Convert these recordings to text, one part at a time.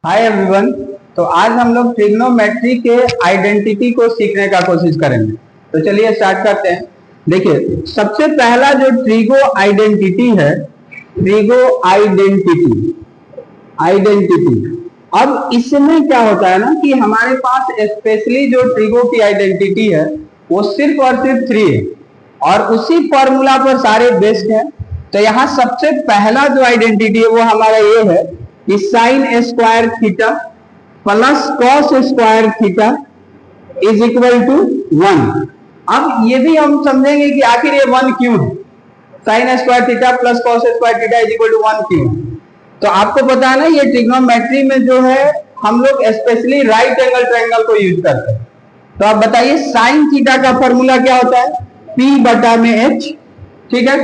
Hi everyone. तो आज हम लोग ट्रिग्नोमेट्री के आइडेंटिटी को सीखने का कोशिश करेंगे। तो चलिए स्टार्ट करते हैं। देखिए, सबसे पहला जो ट्रिगो आइडेंटिटी है, ट्रिगो आइडेंटिटी अब इसमें क्या होता है ना कि हमारे पास स्पेशली जो ट्रिगो की आइडेंटिटी है वो सिर्फ और सिर्फ 3 है और उसी फॉर्मूला पर सारे बेस्ड हैं। तो यहाँ सबसे पहला जो आइडेंटिटी है वो हमारा ये है कि sine square theta plus cos square theta is equal to 1। अब ये भी हम समझेंगे कि आखिर ये 1 क्यों है, sine square theta plus cos square theta is equal to 1 क्यों है। तो आपको पता है ना, ये ट्रिग्नोमेट्री में जो है हम लोग स्पेशली राइट एंगल ट्रायंगल को यूज करते हैं। तो आप बताइए साइन थीटा का फॉर्मूला क्या होता है, P बटा में H। ठीक है,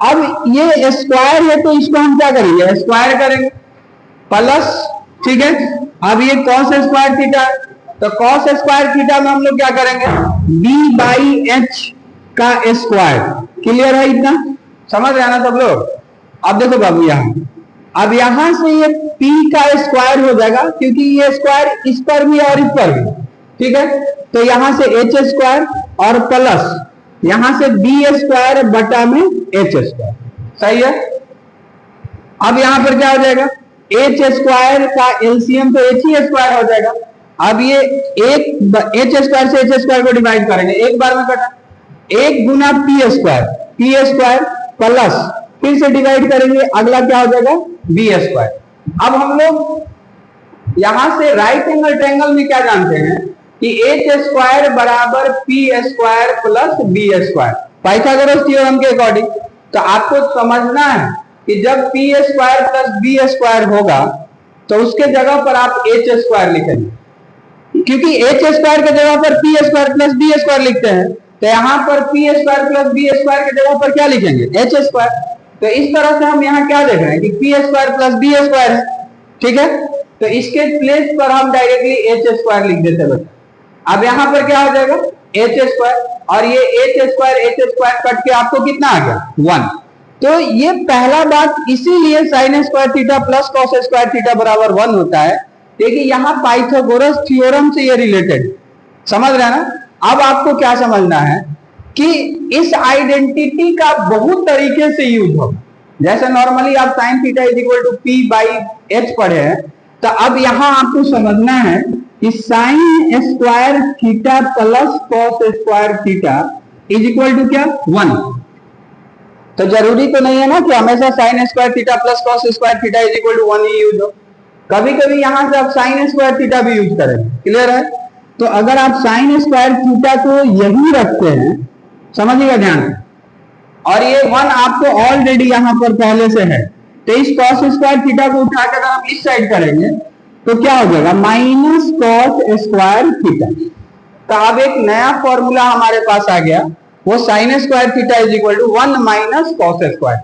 अब ये स्क्वायर है तो इसको हम क्या करेंगे, स्क्वायर करेंगे प्लस। ठीक है, अब ये कॉस स्क्वायर थीटा, तो कॉस स्क्वायर थीटा में हम लोग क्या करेंगे, B बाई H का स्क्वायर। क्लियर है, इतना समझ रहे हैं ना सब लोग। अब देखो बाबू, अब यहां से ये P का स्क्वायर हो जाएगा क्योंकि ये स्क्वायर इस पर भी और इस पर भी। ठीक है, तो यहां से H स्क्वायर और प्लस यहां से B स्क्वायर बटा में H स्क्वायर। सही है। अब यहां पर क्या हो जाएगा, H स्क्वायर का एलसीएम तो H ही स्क्वायर हो जाएगा। अब ये एक H स्क्वायर से H स्क्वायर को डिवाइड करेंगे, एक बार में कटा, 1 गुना P स्क्वायर प्लस फिर से डिवाइड करेंगे, अगला क्या हो जाएगा B स्क्वायर। अब हम लोग यहां से राइट एंगल ट्रायंगल में क्या जानते हैं कि H स्क्वायर बराबर P square plus B square, Pythagoras theorem के अकॉर्डिंग। तो आपको समझना है कि जब P square plus B square होगा तो उसके जगह पर आप H स्क्वायर लिखेंगे, क्योंकि H स्क्वायर के जगह पर P square plus B square लिखते हैं। तो यहां पर P square plus B square के जगह पर क्या लिखेंगे, H स्क्वायर। तो इस तरह से हम यहाँ क्या देख रहे हैं कि P square plus B square है। ठीक है, तो इसके प्लेस पर हम डायरेक्टली H स्क्वायर लिख देते हैं बच्चा। अब यहाँ पर क्या हो जाएगा H स्क्वायर, और ये H स्क्वायर कट के आपको कितना आ गया 1। तो ये पहला बात, इसीलिए sign square theta plus cos square theta बराबर 1 होता है, क्योंकि यहाँ पाइथागोरस थ्योरम से ये रिलेटेड। समझ रहे हैं ना। अब आपको क्या समझना है कि इस आइडेंटिटी का बहुत तरीके से यूज होगा। जैसे नॉर्मली आप sine theta is equal to P by H पढ़े हैं, तो अब यहां आपको समझना है कि sine square theta plus cos square theta is equal to क्या 1। तो जरूरी तो नहीं है ना कि हमेशा sine square theta plus cos square theta is equal to 1 ही यूज हो। कभी कभी यहां से आप साइन स्क्वायर थीटा भी यूज करें। क्लियर है। तो अगर आप साइन स्क्वायर थीटा को यही रखते हैं, समझिएगा ध्यान से, और ये 1 आपको ऑलरेडी यहां पर पहले से है, तो इस कॉस स्क्वायर थीटा को उठाकर अगर हम इस साइड करेंगे तो क्या हो जाएगा, माइनस कॉस स्क्वायर थीटा। तो अब एक नया फॉर्मूला हमारे पास आ गया, वो sine square theta is equal to 1 minus cos square.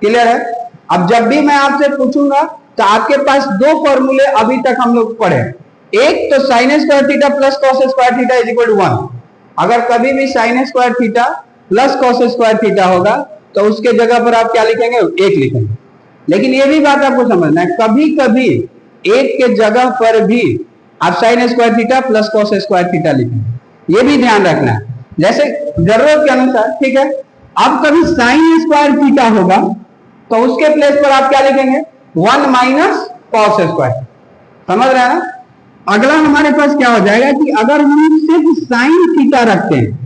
Clear है। अब जब भी मैं आपसे पूछूंगा तो आपके पास 2 फॉर्मूले अभी तक हम लोग पढ़े। एक तो sine square theta plus cos square theta is equal to 1। अगर कभी भी sine square theta plus cos square theta होगा तो उसके जगह पर आप क्या लिखेंगे, 1 लिखेंगे। लेकिन ये भी बात आपको समझना है, कभी कभी 1 के जगह पर भी आप sine square theta plus cos square theta लिखेंगे, ये भी ध्यान रखना है, जैसे जरूरत के अनुसार। ठीक है। अब कभी साइन स्क्वायर थीटा होगा तो उसके प्लेस पर आप क्या लिखेंगे, 1 माइनस कॉस स्क्वायर। समझ रहे हैं ना। अगला हमारे पास क्या हो जाएगा कि अगर हम सिर्फ साइन थीटा रखते हैं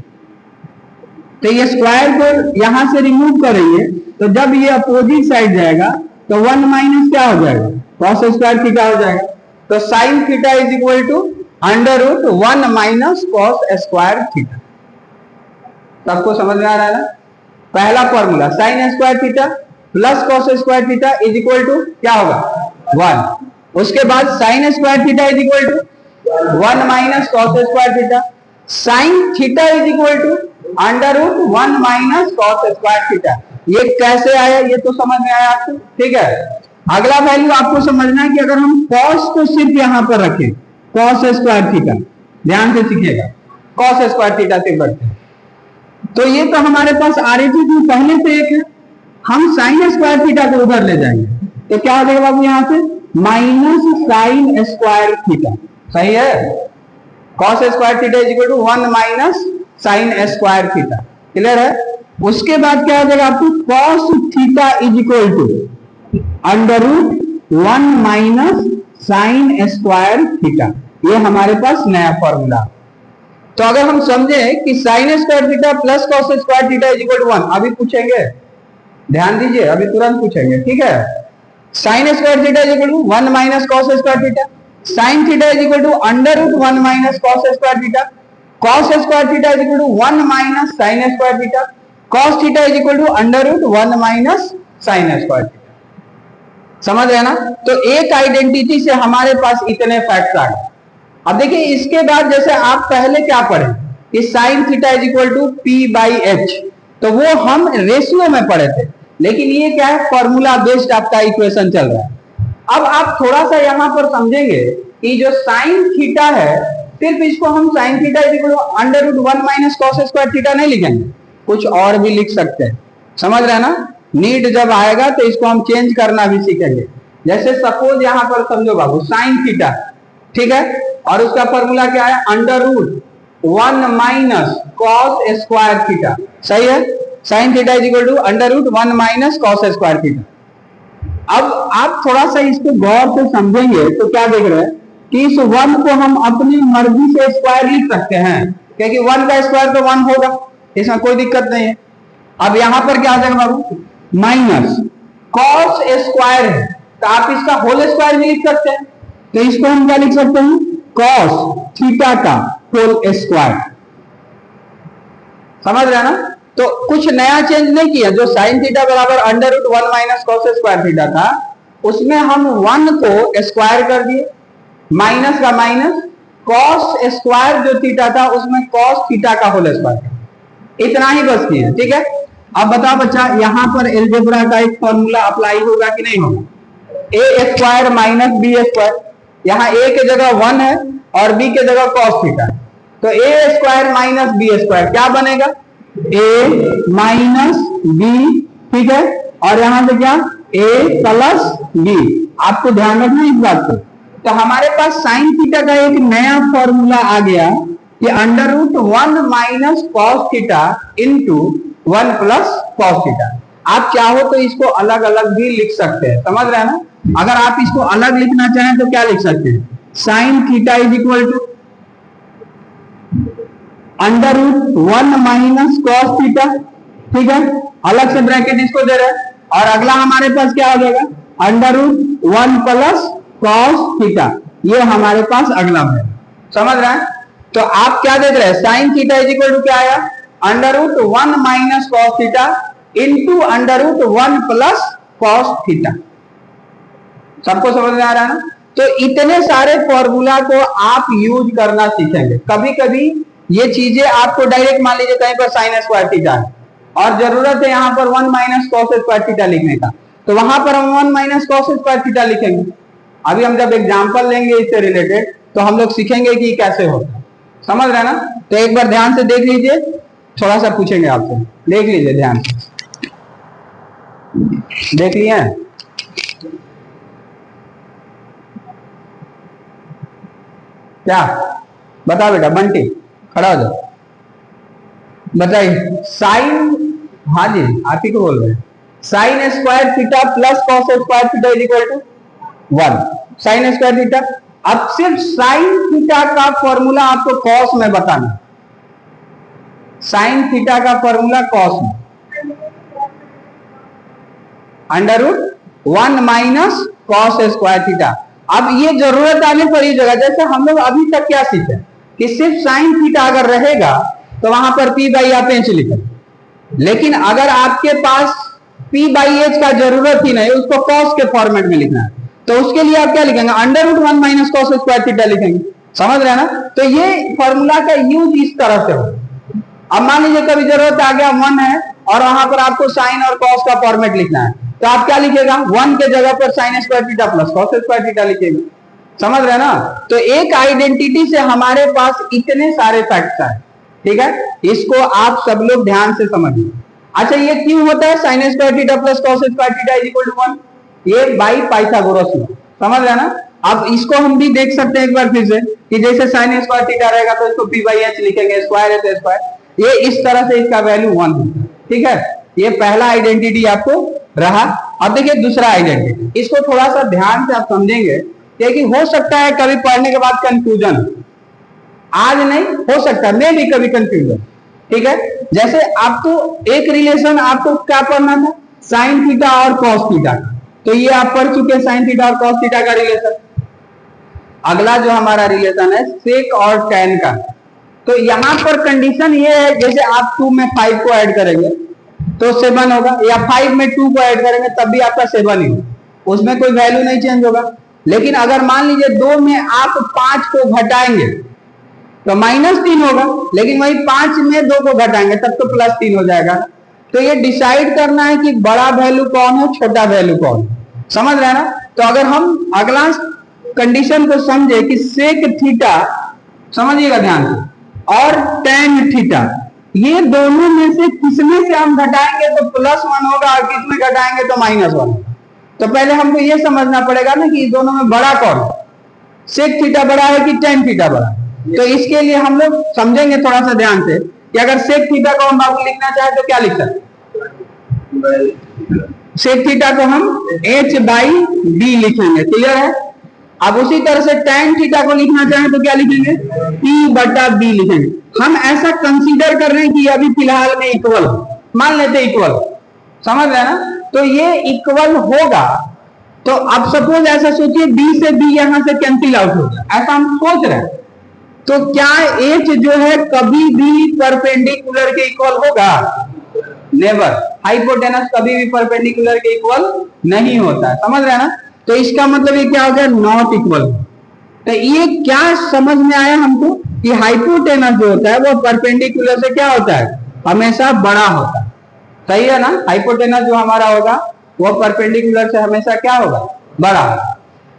तो ये स्क्वायर को यहां से रिमूव करेंगे, तो जब ये अपोजिट साइड जाएगा तो 1 माइनस क्या हो जाएगा, कॉस स्क्वायर थीटा हो जाएगा। तो sine theta is equal to under root 1 minus cos square theta. सबको समझ में आ रहा है ना। पहला formula sine square theta plus cos square theta is equal to क्या होगा 1। उसके बाद sine square theta is equal to 1 minus cos square theta. Sine theta is equal to under root 1 minus cos square theta. ये कैसे आया, ये तो समझ में आया आपको। ठीक है। अगला वैल्यू आपको समझना है कि अगर हम कॉस को सिर्फ यहां पर रखें, कॉस स्क्वायर थीटा, ध्यान से सीखिएगा, कॉस स्क्वायर थीटा से बढ़ते हैं, तो ये तो हमारे पास RHS में पहले से एक है। हम साइन स्क्वायर थीटा को उधर ले जाएंगे तो क्या हो जाएगा बाबू, यहां से माइनस साइन स्क्वायर थीटा, सही है। Cos square theta is equal to 1 minus sine square theta, clear है। उसके बाद क्या हो जाएगा आपको, cos theta is equal to under root 1 minus sine square theta, ये हमारे पास नया फॉर्मूला। तो अगर हम समझे कि sine square theta plus cos square theta is equal to 1, अभी पूछेंगे, ध्यान दीजिए, अभी तुरंत पूछेंगे, ठीक है। Sine square theta is equal to 1 minus cos square theta, sine theta is equal to under root 1 minus cos square theta, cos square theta is equal to 1 minus sine square theta, cos theta is equal to under root 1 minus sine square theta. समझ रहे ना। तो एक identity से हमारे पास इतने facts आ गए। अब देखिए इसके बाद जैसे आप पहले क्या पढ़े कि sine theta is equal to P by H, तो वो हम रेशियो में पढ़े थे, लेकिन ये क्या है, फॉर्मूला बेस्ड आपका इक्वेशन चल रहा है। अब आप थोड़ा सा यहां पर समझेंगे कि जो साइन थीटा है, सिर्फ इसको हम sine theta is equal to under root 1 minus cos square theta नहीं लिखेंगे, कुछ और भी लिख सकते हैं। समझ रहे हैं ना। नीड जब आएगा तो इसको हम चेंज करना भी सीखेंगे। जैसे सपोज यहां पर समझो बाबू साइन थीटा, ठीक है, और उसका फॉर्मूला क्या है, under root 1 minus cos square theta, सही है। Sine theta is equal to under root 1 minus cos square theta. अब आप थोड़ा सा इसको गौर से समझेंगे तो क्या देख रहे हैं कि इस 1 को हम अपनी मर्जी से स्क्वायर लिख सकते हैं, क्योंकि 1 का स्क्वायर तो 1 होगा, इसमें कोई दिक्कत नहीं है। अब यहां पर क्या आ जाएगा बाबू, माइनस कॉस स्क्वायर है तो आप इसका होल स्क्वायर भी लिख सकते हैं, तो इसको हम क्या लिख सकते हैं, कॉस थीटा का होल स्क्वायर। समझ रहे हैं ना। तो कुछ नया चेंज नहीं किया, जो साइन थीटा बराबर under root 1 minus cos square theta था, उसमें हम 1 को स्क्वायर कर दिए, माइनस का माइनस, कॉस स्क्वायर जो थीटा था उसमें कॉस थीटा का होल स्क्वायर, इतना ही बस किया, ठीक है। अब बताओ बच्चा, यहां पर एलजेब्रा का एक फॉर्मूला अप्लाई होगा कि नहीं होगा, ए स्क्वायर माइनस बी स्क्वायर, यहाँ ए के जगह 1 है और बी के जगह कॉस थीटा, तो A square minus B square क्या बनेगा, ए माइनस बी, ठीक है, और यहां से क्या, ए प्लस बी। आपको ध्यान रखना इस बात को। तो हमारे पास साइन थीटा का एक नया फॉर्मूला आ गया कि under root 1 minus cos theta into 1 plus cos theta. आप चाहो तो इसको अलग अलग भी लिख सकते हैं, समझ रहे हैं ना। अगर आप इसको अलग लिखना चाहें तो क्या लिख सकते हैं, sine theta is equal to under root 1 minus cos theta, ठीक है, अलग से ब्रैकेट इसको दे रहे हैं, और अगला हमारे पास क्या हो जाएगा, under root 1 plus cos theta, ये हमारे पास अगला है। समझ रहे हैं। तो आप क्या देख रहे हैं, sine theta is equal to क्या आया, under root 1 minus cos theta into under root 1 plus cos theta. सबको समझ में आ रहा है ना। तो इतने सारे फॉर्मूला को आप यूज करना सीखेंगे। कभी कभी ये चीजें आपको डायरेक्ट, मान लीजिए कहीं पर साइन स्क्वायर थीटा है और जरूरत है यहाँ पर 1 माइनस कॉस स्क्वायर थीटा लिखने का, तो वहां पर हम 1 माइनस कॉस स्क्वायर थीटा लिखेंगे। अभी हम जब एग्जाम्पल लेंगे इससे रिलेटेड तो हम लोग सीखेंगे कि कैसे होता है। समझ रहे ना। तो एक बार ध्यान से देख लीजिए, थोड़ा सा पूछेंगे आपसे, देख लीजिए ध्यान से, देख लिए क्या, बता बेटा, बंटी खड़ा हो जाओ, बताइए। साइन, हाँ जी आप ही को बोल रहे हैं, sine square theta plus cos square theta is equal to 1, sine square theta. अब सिर्फ साइन थीटा का फॉर्मूला आपको कॉस में बताना, साइन थीटा का फॉर्मूला कॉस में under root 1 minus cos square theta. अब ये जरूरत आने पर ये जगह, जैसे हम लोग अभी तक क्या सीखे कि सिर्फ साइन थीटा अगर रहेगा तो वहां पर पी बाई आप एच लिखें, लेकिन अगर आपके पास पी बाई एच का जरूरत ही नहीं, उसको कॉस के फॉर्मेट में लिखना है, तो उसके लिए आप क्या लिखेंगे, under root 1 minus cos square theta लिखेंगे। समझ रहे हैं ना। तो ये फॉर्मूला का यूज इस तरह से हो। अब मान लीजिए कभी जरूरत आ गया 1 है और वहां पर आपको साइन और कॉस का फॉर्मेट लिखना है, तो आप क्या लिखेगा, 1 के जगह पर sign square theta plus cos square theta लिखेगा। समझ रहे हैं ना। तो एक आइडेंटिटी से हमारे पास इतने सारे फैक्ट्स आए, ठीक है, इसको आप सब लोग ध्यान से समझिए। अच्छा ये क्यों होता है sine square theta plus cos square theta is equal to 1, ये बाई पाइथागोरस लॉ। समझ रहे ना। अब इसको हम भी देख सकते हैं एक बार फिर से कि जैसे साइन स्क्वायर थीटा रहेगा तो इसको पी बाई एच लिखेंगे, स्क्वायर है तो स्क्वायर, ये इस तरह से इसका वैल्यू 1 होता है। ठीक है, ये पहला आइडेंटिटी आपको रहा। अब देखिए दूसरा आइडेंटिटी, इसको थोड़ा सा ध्यान से आप समझेंगे क्योंकि हो सकता है कभी पढ़ने के बाद कंफ्यूजन, आज नहीं हो सकता है मे भी कभी कंफ्यूजन। ठीक है, जैसे आपको एक रिलेशन आपको क्या पढ़ना था, साइन थीटा और कॉस थीटा, तो ये आप पढ़ चुके हैं साइन थीटा और कॉस थीटा का रिलेशन। अगला जो हमारा रिलेशन है सेक और टैन का, तो यहां पर कंडीशन ये है जैसे आप 2 में 5 को ऐड करेंगे तो 7 होगा, या 5 में 2 को ऐड करेंगे तब भी आपका 7 ही होगा, उसमें कोई वैल्यू नहीं चेंज होगा। लेकिन अगर मान लीजिए 2 में आप 5 को घटाएंगे तो -3 होगा, लेकिन वही 5 में 2 को घटाएंगे तब तो +3 हो जाएगा। तो ये डिसाइड करना है कि बड़ा वैल्यू कौन है, छोटा वैल्यू कौन है, समझ रहे हैं ना। तो अगर हम अगला कंडीशन को समझे कि सेक थीटा, समझिएगा ध्यान से, और टैन थीटा, ये दोनों में से किसमें से हम घटाएंगे तो +1 होगा और किसमें घटाएंगे तो -1। तो पहले हमको ये समझना पड़ेगा ना कि दोनों में बड़ा कौन है, सेक थीटा बड़ा है कि टैन थीटा बड़ा है। तो इसके लिए हम लोग समझेंगे थोड़ा सा ध्यान से कि अगर सेक थीटा को हम आपको लिखना चाहे तो क्या लिख सकते, सेक थीटा को हम h/d लिखेंगे, क्लियर है। अब उसी तरह से टैन थीटा को लिखना चाहें तो क्या लिखेंगे, p/b लिखेंगे। हम ऐसा कंसीडर कर रहे हैं कि अभी फिलहाल में इक्वल, मान लेते इक्वल, समझ रहे हैं ना। तो ये इक्वल होगा तो अब सपोज ऐसा सोचिए b से b यहां से कैंसिल आउट हो गया, ऐसा हम सोच रहे हैं, तो क्या h जो है कभी भी परपेंडिकुलर के इक्वल होगा, नेवर। हाइपोटेनस कभी भी परपेंडिकुलर के इक्वल नहीं होता है, समझ रहे हैं ना। तो इसका मतलब ये क्या हो गया, नॉट इक्वल। तो ये क्या समझ में आया हमको कि हाइपोटेनस जो होता है वो परपेंडिकुलर से क्या होता है, हमेशा बड़ा होता है, सही है ना। हाइपोटेनस जो हमारा होगा वो परपेंडिकुलर से हमेशा क्या होगा, बड़ा।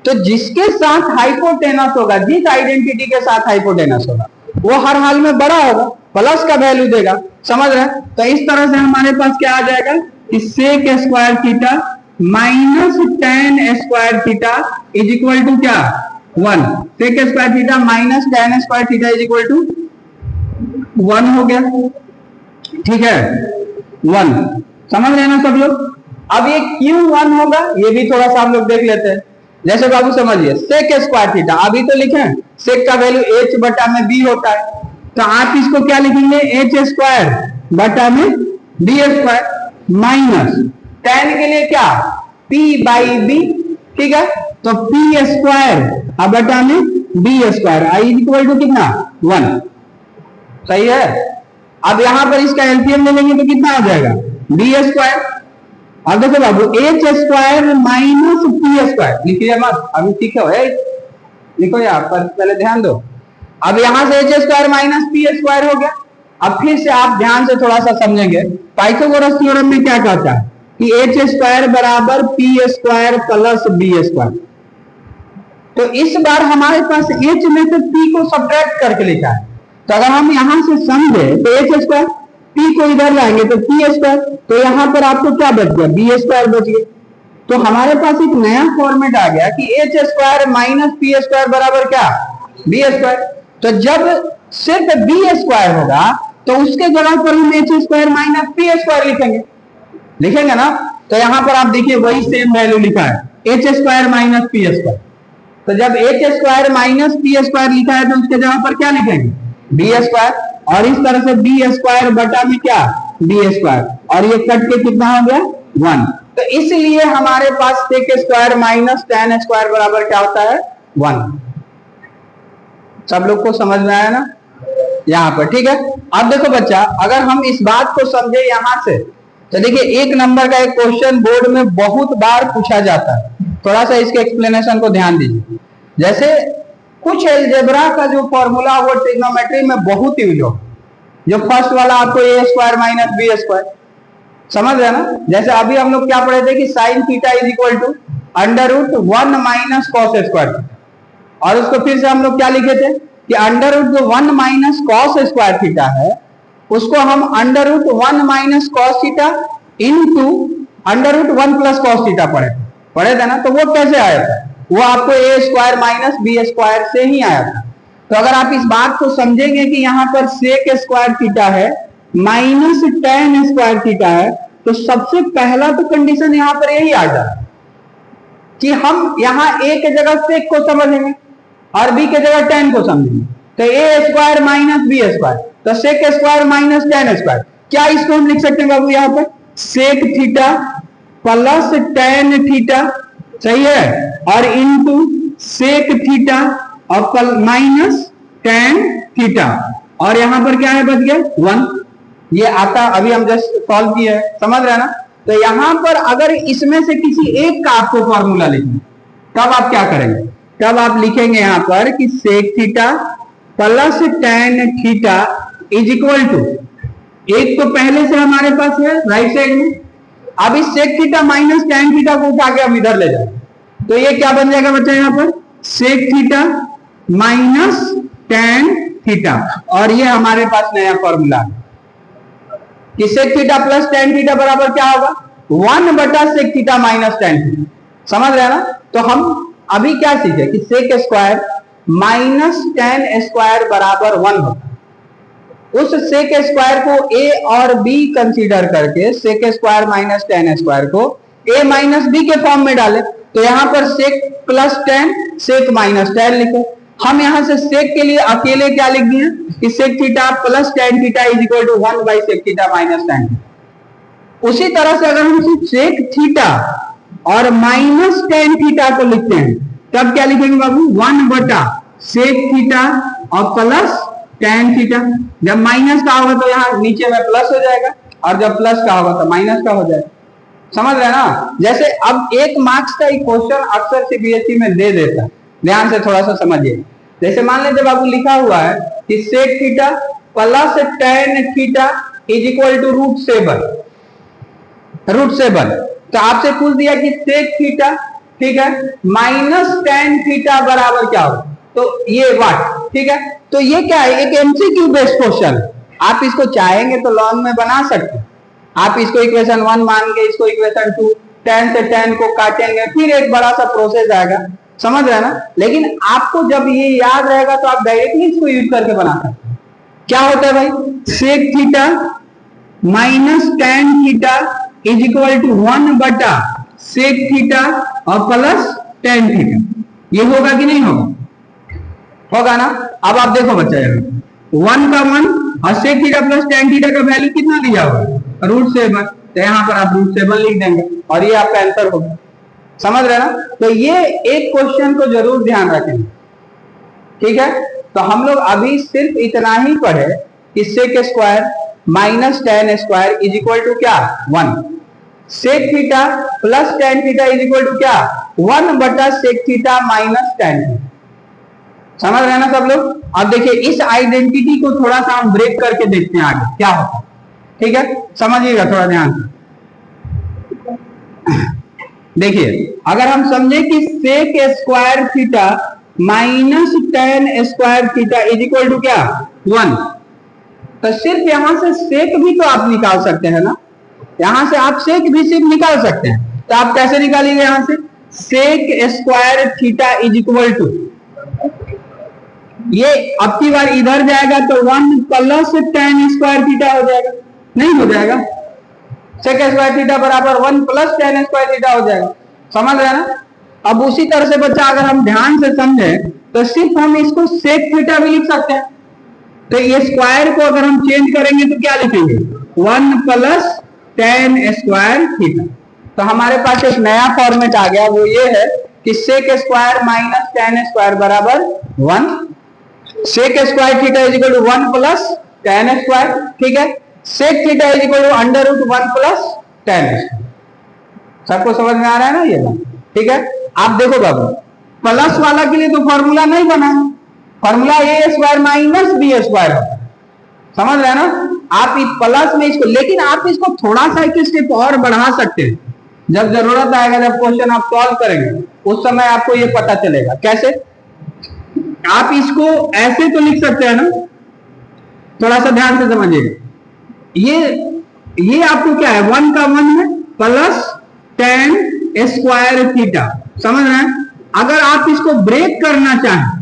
तो जिसके साथ हाइपोटेनस होगा, जिस आइडेंटिटी के साथ हाइपोटेनस होगा वो हर हाल में बड़ा होगा, प्लस का वैल्यू देगा, समझ रहे हैं। तो इस तरह से हमारे पास क्या आ जाएगा कि sec square theta minus tan square theta is equal to क्या, 1। Sec square theta minus tan square theta is equal to 1 हो गया, ठीक है, 1। समझ रहे हैं ना सब लोग। अब ये क्यों 1 होगा ये भी थोड़ा सा हम लोग देख लेते हैं। जैसे बाबू समझिए सेक स्क्वायर थीटा, अभी तो लिखे सेक का वैल्यू h/b होता है, तो आप इसको क्या लिखेंगे, h² b square minus tan के लिए क्या, p/b, ठीक है। तो p square b square I equal to कितना, 1, सही है। अब यहां पर इसका एलसीएम ले लेंगे तो कितना हो जाएगा, b स्क्वायर। अब देखो बाबू h² माइनस p² लिखिए मत, अभी ठीक है लिखो यहाँ पर, पहले ध्यान दो। अब यहां से h² माइनस p² हो गया। अब फिर से आप ध्यान से थोड़ा सा समझेंगे, पाइथागोरस थ्योरम में क्या कहता है कि h² बराबर p² प्लस b²। तो इस बार हमारे पास h में से p को सब्ट्रैक्ट करके लिखा है, तो अगर हम यहां से समझे तो h² p को इधर लाएंगे तो p², तो यहां पर आपको क्या बच गया, b² बच गया। तो हमारे पास एक नया फॉर्मेट आ गया कि h² माइनस p² बराबर क्या, b²। तो जब सिर्फ b² होगा तो उसके जगह पर हम h² माइनस p² लिखेंगे ना। तो यहां पर आप देखिए वही सेम वैल्यू लिखा है, h² माइनस p²। तो जब h² माइनस p² लिखा है तो उसके जगह पर क्या लिखेंगे, b²। और इस तरह से b² बटा में क्या, b², और ये कट के कितना हो गया, 1। तो इसलिए हमारे पास sec² माइनस tan² बराबर क्या होता है, 1। सब लोग को समझ में आया ना यहाँ पर, ठीक है। अब देखो बच्चा, अगर हम इस बात को समझे यहाँ से, तो देखिए 1 नंबर का एक क्वेश्चन बोर्ड में बहुत बार पूछा जाता है, थोड़ा सा इसके एक्सप्लेनेशन को ध्यान दीजिए। जैसे कुछ एलजेब्रा का जो फॉर्मूला वो ट्रिग्नोमेट्री में बहुत यूज हो, जो फर्स्ट वाला आपको a² माइनस b², समझ रहे हैं ना। जैसे अभी हम लोग क्या पढ़े थे कि sine theta is equal to √1 minus cos², और उसको फिर से हम लोग क्या लिखे थे कि √1 माइनस cos² थीटा है, उसको हम √1 minus cos theta into √1 plus cos theta पढ़े थे ना। तो वो कैसे आया था, वो आपको ए स्क्वायर माइनस बी स्क्वायर से ही आया था। तो अगर आप इस बात को समझेंगे कि यहाँ पर सेक स्क्वायर थीटा है माइनस टेन स्क्वायर थीटा है, तो सबसे पहला तो कंडीशन यहाँ पर यही आ जाए कि हम यहाँ ए के जगह सेक को समझेंगे और बी के जगह टेन को समझेंगे। तो A square minus B square, तो sec square minus ten square, क्या इसको हम लिख सकते हैं बाबू यहाँ पर sec theta plus tan theta, सही है, और इनटू सेक थीटा और माइनस टेन थीटा, और यहां पर क्या है बच गया 1। ये आता अभी हम जस्ट सॉल्व किया है, समझ रहे ना। तो यहां पर अगर इसमें से किसी एक का आपको फॉर्मूला लिखना, तब आप क्या करेंगे, तब आप लिखेंगे यहां पर कि sec theta plus tan theta is equal to, एक तो पहले से हमारे पास है राइट साइड में, अब इस sec theta minus tan theta को उठा के हम इधर ले जाए, तो ये क्या बन जाएगा बच्चा यहाँ पर sec theta minus tan theta, और ये हमारे पास नया फॉर्मूला है कि sec theta plus tan theta बराबर क्या होगा 1 बटा sec theta minus tan theta, समझ रहे हैं ना। तो हम अभी क्या सीखे कि sec square minus ten square बराबर 1 होता है। उस सेक स्क्वायर को ए और बी कंसीडर करके sec square minus ten square को ए माइनस बी के फॉर्म में डाले, तो यहां पर sec plus tan sec minus tan लिखो। हम यहां से सेक के लिए अकेले क्या लिख दिए कि sec theta plus tan theta is equal to 1 by sec theta minus tan. उसी तरह से अगर हम सेक थीटा और माइनस टेन थीटा को लिखते हैं, तब क्या लिखेंगे बाबू 1 बटा सेक थीटा और प्लस टेन थीटा। जब माइनस का होगा तो यहाँ नीचे में प्लस हो जाएगा, और जब प्लस का होगा तो माइनस का हो जाएगा, समझ रहे हैं ना। जैसे अब 1 मार्क्स का क्वेश्चन अक्सर सीबीएसई में दे देता है, ध्यान से थोड़ा सा समझिए। जैसे मान लीजिए बाबू लिखा हुआ है कि sec theta plus tan theta is equal to root seven, तो आपसे पूछ दिया कि सेक थीटा, ठीक है, माइनस टेन थीटा बराबर क्या होगा, तो ये वाट, ठीक है। तो ये क्या है, एक एमसीक्यू बेस्ड क्वेश्चन, आप इसको चाहेंगे तो लॉन्ग में बना सकते हैं। आप इसको इक्वेशन 1 मान के इसको इक्वेशन 2, 10 से 10 को काटेंगे, फिर एक बड़ा सा प्रोसेस आएगा, समझ रहे हैं ना। लेकिन आपको जब ये याद रहेगा तो आप डायरेक्टली इसको यूज करके बना सकते हैं। क्या होता है भाई, sec theta minus tan theta is equal to 1 बटा सेक थीटा और प्लस टेन थीटा। ये होगा कि नहीं होगा, होगा ना। अब आप देखो बच्चा, 1 का 1 और sec theta plus tan theta का वैल्यू कितना दिया हुआ रूट सेवन, तो यहाँ पर आप रूट सेवन लिख देंगे और ये आपका आंसर होगा, समझ रहे ना। तो ये एक क्वेश्चन को जरूर ध्यान रखें, ठीक है। तो हम लोग अभी सिर्फ इतना ही पढ़े कि sec square minus ten square is equal to क्या 1, sec theta plus tan theta is equal to क्या 1 बटा sec theta minus tan theta, समझ रहे हैं ना सब लोग। अब देखिए इस आइडेंटिटी को थोड़ा सा हम ब्रेक करके देखते हैं आगे क्या होता है, ठीक है, समझिएगा थोड़ा ध्यान से। देखिए अगर हम समझे कि sec square theta minus ten square theta is equal to क्या 1, तो सिर्फ यहां से सेक भी तो आप निकाल सकते हैं ना, यहां से आप सेक भी सिर्फ निकाल सकते हैं। तो आप कैसे निकालेंगे, यहां से sec square theta is equal to, ये अब की बार इधर जाएगा तो 1 प्लस टेन स्क्वायर थीटा हो जाएगा, नहीं हो जाएगा, सेक स्क्वायर थीटा बराबर 1 प्लस टेन स्क्वायर थीटा हो जाएगा, समझ रहे हैं ना। अब उसी तरह से बच्चा अगर हम ध्यान से समझे तो सिर्फ हम इसको सेक थीटा भी लिख सकते हैं। तो ये स्क्वायर को अगर हम चेंज करेंगे तो क्या लिखेंगे 1 प्लस टेन स्क्वायर थीटा। तो हमारे पास एक नया फॉर्मेट आ गया, वो ये है कि sec square minus ten square बराबर 1, sec square theta is equal to 1 plus tan square, ठीक है, sec theta is equal to under root 1 plus tan square. सबको समझ में आ रहा है ना ये बात, ठीक है। आप देखो बाबू प्लस वाला के लिए तो फॉर्मूला नहीं बना है, फॉर्मूला ए स्क्वायर माइनस बी स्क्वायर है, समझ रहे हैं ना। आप इस प्लस में इसको, लेकिन आप इसको थोड़ा सा एक स्टेप और बढ़ा सकते हैं, जब जरूरत आएगा, जब क्वेश्चन आप सॉल्व करेंगे उस समय आपको ये पता चलेगा कैसे। आप इसको ऐसे तो लिख सकते हैं ना, थोड़ा सा ध्यान से समझिएगा। ये आपको क्या है 1 का 1 है प्लस टेन स्क्वायर थीटा, समझ रहे हैं। अगर आप इसको ब्रेक करना चाहें,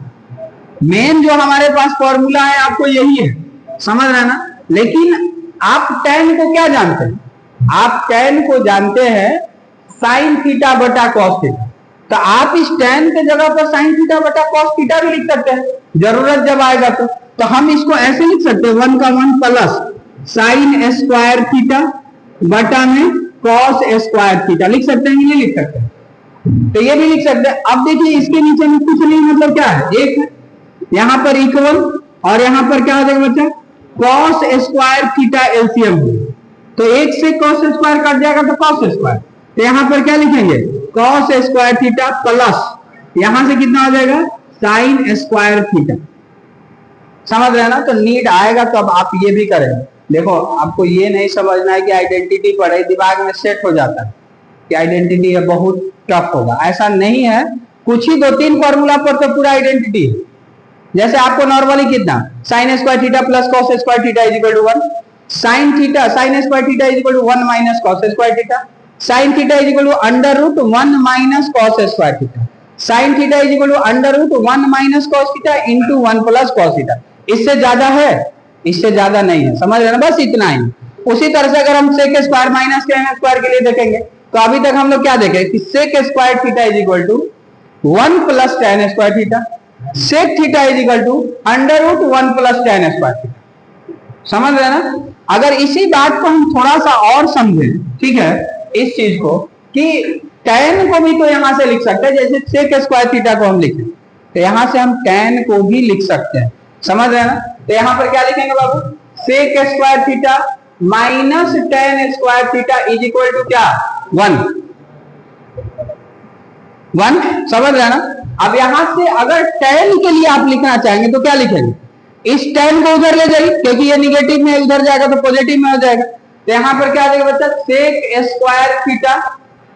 मेन जो हमारे पास फॉर्मूला है आपको यही है, समझ रहे ना। लेकिन आप tan को क्या जानते हैं? आप tan को जानते हैं साइन थीटा बटा कॉस थीटा। तो आप इस tan के जगह पर साइन थीटा बटा कॉस थीटा भी लिख सकते हैं, जरूरत जब आएगा तो हम इसको ऐसे लिख सकते हैं 1 का 1 प्लस साइन स्क्वायर थीटा बटा में कॉस स्क्वायर थीटा। लिख सकते हैं कि नहीं लिख सकते? तो ये भी लिख सकते हैं। अब देखिए इसके नीचे में कुछ नहीं, मतलब क्या है, एक है यहां पर इक्वल, और यहां पर क्या हो जाएगा बच्चा, कॉस स्क्वायर थीटा एलसीएम। तो एक से कॉस स्क्वायर कट जाएगा तो कॉस स्क्वायर, तो यहां पर क्या लिखेंगे, कॉस स्क्वायर थीटा प्लस यहां से कितना हो जाएगा, साइन स्क्वायर थीटा। समझ रहे हैं ना। तो नीड आएगा तो अब आप ये भी करेंगे। देखो आपको ये नहीं समझना है कि आइडेंटिटी पढ़े दिमाग में सेट हो जाता है कि आइडेंटिटी है बहुत टफ होगा, ऐसा नहीं है। कुछ ही 2-3 फॉर्मूला पर तो पूरा आइडेंटिटी है। जैसे आपको नॉर्मली कितना, sine square theta plus cos square theta is equal to 1, sine theta sine square theta is equal to 1 minus cos square theta, sine theta is equal to under root 1 minus cos square theta, sine theta is equal to under root 1 minus cos theta into 1 plus cos theta. इससे ज्यादा है, इससे ज्यादा नहीं है, समझ रहे ना, बस इतना ही। उसी तरह से अगर हम sec square minus ten square के लिए देखेंगे तो अभी तक हम लोग क्या देखे कि sec square theta is equal to 1 plus tan square theta, sec theta is equal to under root 1 plus tan square theta. समझ रहे ना। अगर इसी बात को हम थोड़ा सा और समझें, ठीक है, इस चीज को कि tan को भी तो यहां से लिख सकते हैं, जैसे सेक स्क्वायर थीटा को हम लिखें तो यहां से हम tan को भी लिख सकते हैं। समझ रहे ना। तो यहां पर क्या लिखेंगे बाबू, sec square theta minus ten square theta is equal to क्या, 1। समझ रहे ना। अब यहां से अगर tan के लिए आप लिखना चाहेंगे तो क्या लिखेंगे, इस tan को उधर ले जाइए क्योंकि ये निगेटिव में उधर जाएगा तो पॉजिटिव में हो जाएगा। तो यहां पर क्या आ जाएगा बच्चा, सेक स्क्वायर थीटा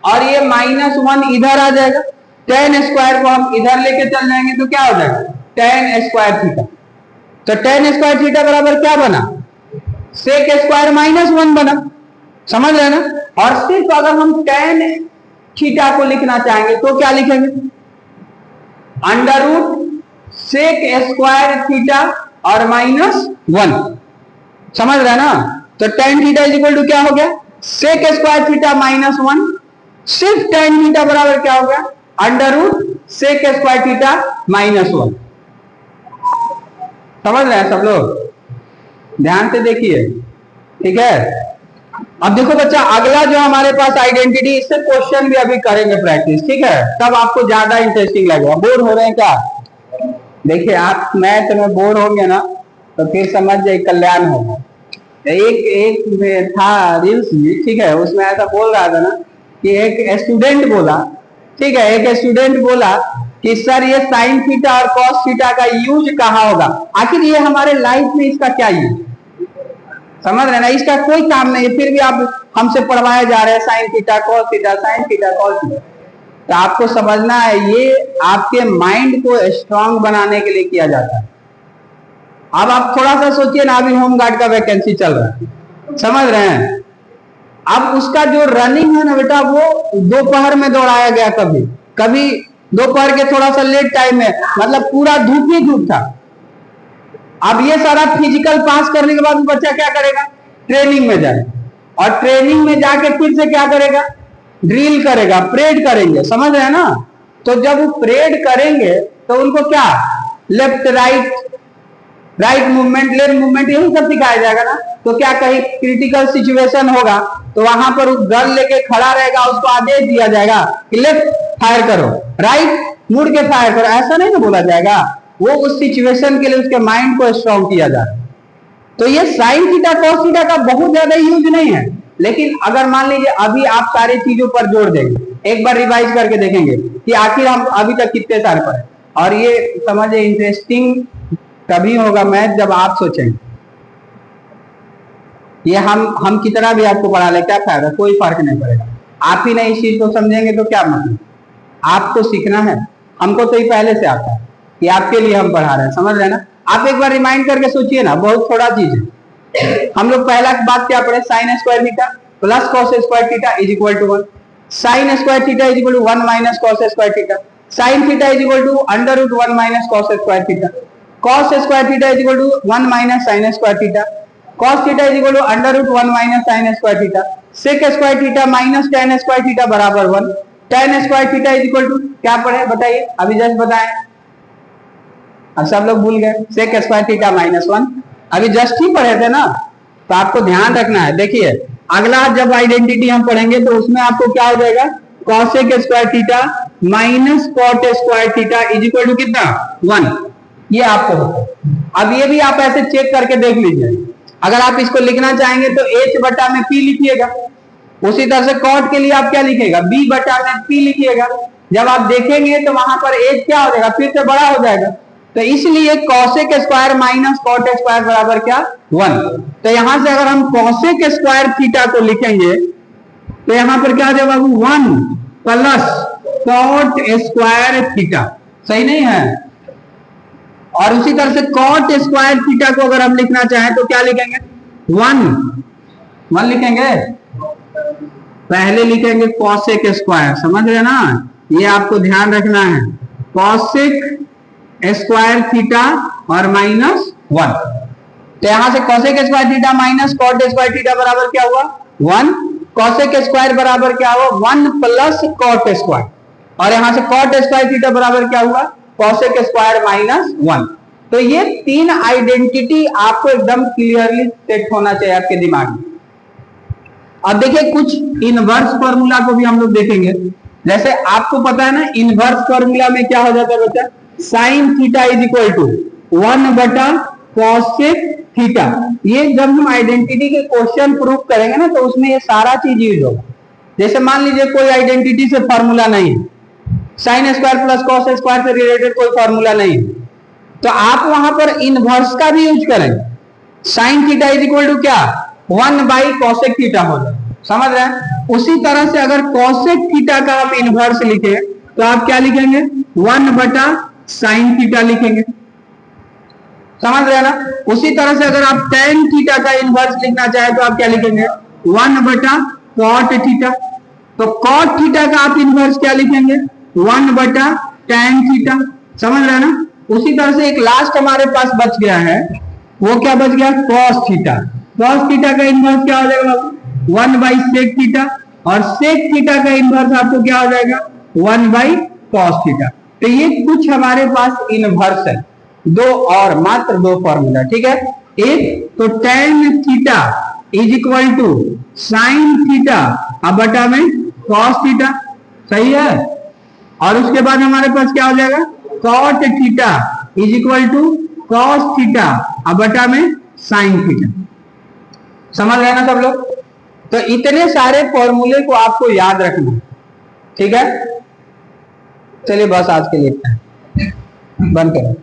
और ये -1 इधर आ जाएगा, tan स्क्वायर को हम इधर लेके चल जाएंगे तो क्या हो जाएगा, tan स्क्वायर थीटा। तो tan स्क्वायर थीटा बराबर क्या बना, सेक स्क्वायर -1 बना। समझ रहे ना। और सिर्फ अगर हम tan थीटा को लिखना चाहेंगे तो क्या लिखेंगे, under root sec square theta और -1। समझ रहे ना। तो tan theta is equal to क्या हो गया, सेक स्क्वायर थीटा -1, सिर्फ tan थीटा बराबर क्या हो गया, under root sec square theta -1। समझ रहे हैं सब लोग, ध्यान से देखिए, ठीक है। अब देखो बच्चा, अगला जो हमारे पास आइडेंटिटी, इससे क्वेश्चन भी अभी करेंगे प्रैक्टिस, ठीक है, तब आपको ज्यादा इंटरेस्टिंग लगेगा। बोर हो रहे हैं क्या, देखिए आप मैथ में बोर होंगे ना तो फिर समझ जाइए कल्याण होगा। एक में था रील्स में, ठीक है, उसमें ऐसा बोल रहा था ना कि एक स्टूडेंट बोला, ठीक है, एक स्टूडेंट बोला कि सर ये साइन थीटा और कॉस थीटा का यूज कहाँ होगा, आखिर ये हमारे लाइफ में इसका क्या यूज। समझ रहे ना, इसका कोई काम नहीं है, फिर भी आप हमसे पढ़वाए जा रहे हैं sine theta cos theta, sine theta cos theta. तो आपको समझना है ये आपके माइंड को स्ट्रांग बनाने के लिए किया जाता है। अब आप थोड़ा सा सोचिए ना, अभी होमगार्ड का वैकेंसी चल रहा है, समझ रहे हैं। अब उसका जो रनिंग है ना बेटा, वो दोपहर में दौड़ाया गया, कभी कभी दोपहर के थोड़ा सा लेट टाइम में, मतलब पूरा धूप ही धूप था। अब ये सारा फिजिकल पास करने के बाद बच्चा क्या करेगा, ट्रेनिंग में जाए, और ट्रेनिंग में जाके फिर से क्या करेगा, ड्रिल करेगा, परेड करेंगे। समझ रहे हैं ना। तो जब वो परेड करेंगे तो उनको क्या, left right movement, left movement, यही सब सिखाया जाएगा ना। तो क्या कहीं क्रिटिकल सिचुएशन होगा तो वहां पर उस गन लेके खड़ा रहेगा, उसको आदेश दिया जाएगा कि लेफ्ट फायर करो, राइट मुड़ के फायर करो, ऐसा नहीं ना बोला जाएगा। वो उस सिचुएशन के लिए उसके माइंड को स्ट्रॉन्ग किया जाए। तो ये साइन थीटा कॉस थीटा का बहुत ज्यादा यूज नहीं है, लेकिन अगर मान लीजिए अभी आप सारी चीजों पर जोड़ देंगे, एक बार रिवाइज करके देखेंगे कि आखिर हम अभी तक कितने साल पढ़े। और ये समझे इंटरेस्टिंग तभी होगा मैथ जब आप सोचेंगे। ये हम कितना भी आपको पढ़ा ले क्या फायदा, कोई फर्क नहीं पड़ेगा। आप ही नहीं इस चीज को समझेंगे तो क्या मतलब, आपको सीखना है। हमको तो ये पहले से आता है कि आपके लिए हम पढ़ा रहे हैं, समझ रहे ना। आप एक बार रिमाइंड करके सोचिए ना, बहुत थोड़ा चीज है। हम लोग पहला बात क्या पढ़े, sine square theta plus cos square theta is equal to 1, sine square theta is equal to 1 minus cos square theta. Sine theta is equal to under root 1 minus cos square theta, cos square theta is equal to 1 minus sine square theta, cos theta is equal to under root 1 minus sine square theta, sec square theta minus tan square theta बराबर 1, tan square theta is equal to क्या पढ़े बताइए, अभी just बताएं, अब सब लोग भूल गए, सेक स्क्वायर थीटा माइनस 1 अभी जस्ट ही पढ़े थे ना, तो आपको ध्यान रखना है। देखिए अगला जब आइडेंटिटी हम पढ़ेंगे तो उसमें आपको क्या हो जाएगा, cosec square theta minus cot square theta is equal to कितना 1, ये आपको होता। अब ये भी आप ऐसे चेक करके देख लीजिए, अगर आप इसको लिखना चाहेंगे तो h बटा में p लिखिएगा, उसी तरह से कॉट के लिए आप क्या लिखेगा, b बटा में p लिखिएगा, जब आप देखेंगे तो वहां पर h क्या हो जाएगा, फिर से बड़ा हो जाएगा, तो इसलिए cosec square minus cot square बराबर क्या 1। तो यहां से अगर हम कॉसेक स्क्वायर थीटा को लिखेंगे तो यहां पर क्या आ जाएगा 1 प्लस कॉट स्क्वायर थीटा, सही नहीं है। और उसी तरह से कॉट स्क्वायर थीटा को अगर हम लिखना चाहें तो क्या लिखेंगे 1 लिखेंगे, पहले लिखेंगे कॉसेक स्क्वायर, समझ रहे ना, ये आपको ध्यान रखना है, कॉसेक स्क्वायर थीटा और माइनस 1। तो यहां से cosec square theta minus cot square theta बराबर क्या हुआ 1, कॉसेक स्क्वायर बराबर क्या हुआ 1 प्लस कॉट स्क्वायर, और यहां से कॉट स्क्वायर थीटा बराबर क्या हुआ कॉसेक स्क्वायर माइनस 1। तो ये तीन आइडेंटिटी आपको एकदम क्लियरली सेट होना चाहिए आपके दिमाग में। अब देखिए कुछ इनवर्स फॉर्मूला को भी हम लोग देखेंगे, जैसे आपको पता है ना इनवर्स फॉर्मूला में क्या हो जाता है बच्चा, sine theta is equal to 1 बटा कॉसेक थीटा। ये जब हम आइडेंटिटी के क्वेश्चन प्रूव करेंगे ना तो उसमें ये सारा चीज यूज होगा। जैसे मान लीजिए कोई आइडेंटिटी से फॉर्मूला नहीं है, sine square plus cos square से रिलेटेड कोई फॉर्मूला नहीं है, तो आप वहां पर इनवर्स का भी यूज करेंगे, sine theta is equal to क्या 1 बाई कॉसेक थीटा हो जाए, समझ रहे हैं। उसी तरह से अगर कॉसेक थीटा का आप इनवर्स लिखे तो आप क्या लिखेंगे 1 बटा साइन थीटा लिखेंगे, समझ रहे हैं ना। उसी तरह से अगर आप tan थीटा का इनवर्स लिखना चाहे तो आप क्या लिखेंगे 1 बटा कॉट थीटा, तो कॉट थीटा का आप इनवर्स क्या लिखेंगे 1 बटा tan थीटा, समझ रहे हैं ना। उसी तरह से एक लास्ट हमारे पास बच गया है, वो क्या बच गया cos थीटा, cos थीटा का इनवर्स क्या हो जाएगा 1 बाई सेक थीटा, और सेक थीटा का इनवर्स आपको क्या हो जाएगा 1 बाई cos थीटा। तो ये कुछ हमारे पास इनवर्स है, दो और मात्र दो फॉर्मूला, ठीक है। एक तो tan theta is equal to sine theta अब बटा में cos थीटा, सही है। और उसके बाद हमारे पास क्या हो जाएगा cot theta is equal to cos theta अब बटा में साइन थीटा, समझ रहे ना सब लोग। तो इतने सारे फॉर्मूले को आपको याद रखना, ठीक है। चलिए बस आज के लिए बंद करो।